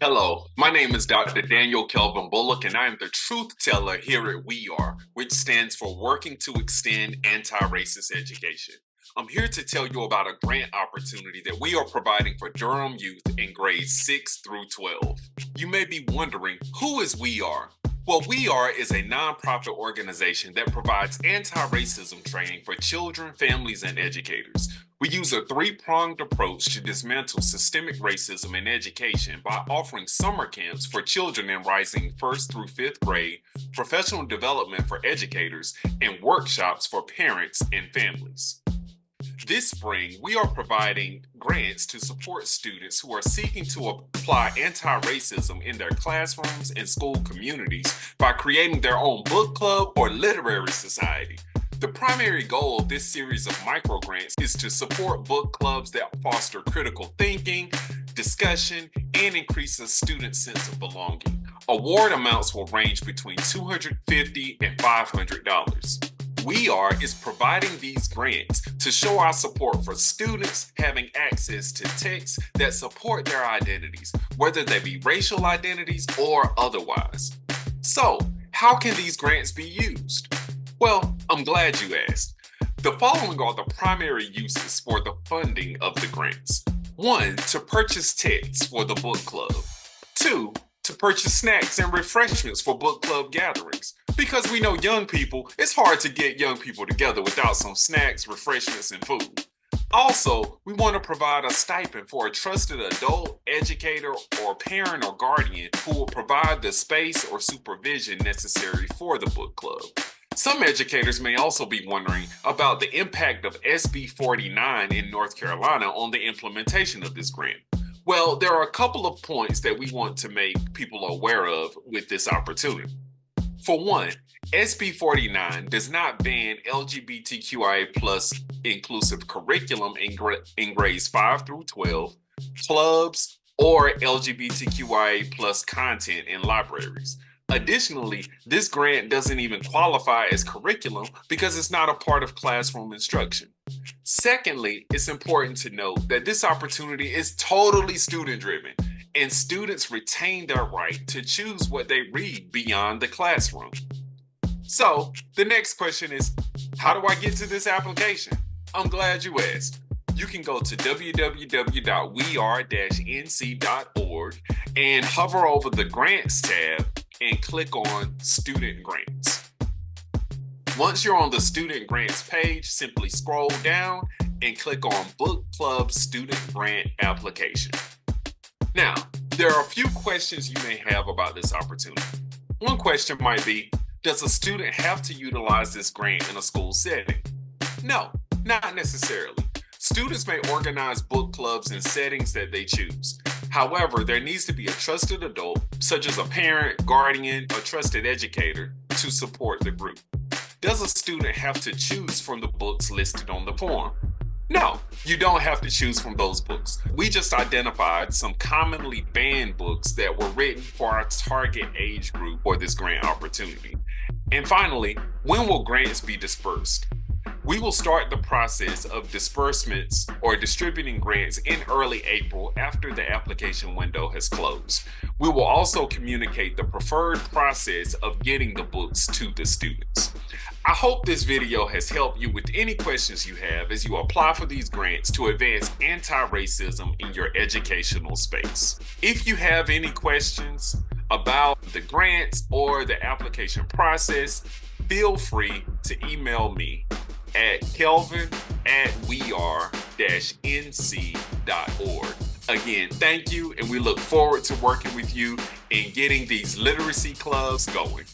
Hello, my name is Dr. Daniel Kelvin Bullock, and I am the truth teller here at We Are, which stands for Working to Extend Anti-Racist Education. I'm here to tell you about a grant opportunity that we are providing for Durham youth in grades 6 through 12. You may be wondering, who is We Are? Well, We Are is a nonprofit organization that provides anti-racism training for children, families, and educators. We use a three-pronged approach to dismantle systemic racism in education by offering summer camps for children in rising 1st through 5th grade, professional development for educators, and workshops for parents and families. This spring, we are providing grants to support students who are seeking to apply anti-racism in their classrooms and school communities by creating their own book club or literary society. The primary goal of this series of micro grants is to support book clubs that foster critical thinking, discussion, and increase a student's sense of belonging. Award amounts will range between $250 and $500. We Are is providing these grants to show our support for students having access to texts that support their identities, whether they be racial identities or otherwise. So, how can these grants be used? Well, I'm glad you asked. The following are the primary uses for the funding of the grants. 1. To purchase texts for the book club. 2. To purchase snacks and refreshments for book club gatherings. Because we know young people, it's hard to get young people together without some snacks, refreshments, and food. Also, we want to provide a stipend for a trusted adult, educator, or parent or guardian who will provide the space or supervision necessary for the book club. Some educators may also be wondering about the impact of SB 49 in North Carolina on the implementation of this grant. Well, there are a couple of points that we want to make people aware of with this opportunity. For one, SB 49 does not ban LGBTQIA plus inclusive curriculum in grades 5 through 12, clubs, or LGBTQIA plus content in libraries. Additionally, this grant doesn't even qualify as curriculum because it's not a part of classroom instruction. Secondly, it's important to note that this opportunity is totally student-driven, and students retain their right to choose what they read beyond the classroom. So, the next question is, how do I get to this application? I'm glad you asked. You can go to www.weare-nc.org and hover over the Grants tab and click on Student Grants. Once you're on the Student Grants page, simply scroll down and click on Book Club Student Grant Application. Now, there are a few questions you may have about this opportunity. One question might be, does a student have to utilize this grant in a school setting? No, not necessarily. Students may organize book clubs in settings that they choose. However, there needs to be a trusted adult, such as a parent, guardian, or trusted educator, to support the group. Does a student have to choose from the books listed on the form? No, you don't have to choose from those books. We just identified some commonly banned books that were written for our target age group for this grant opportunity. And finally, when will grants be dispersed? We will start the process of disbursements or distributing grants in early April after the application window has closed. We will also communicate the preferred process of getting the books to the students. I hope this video has helped you with any questions you have as you apply for these grants to advance anti-racism in your educational space. If you have any questions about the grants or the application process, feel free to email me at kelvin@weare-nc.org. Again, thank you, and we look forward to working with you in getting these literacy clubs going.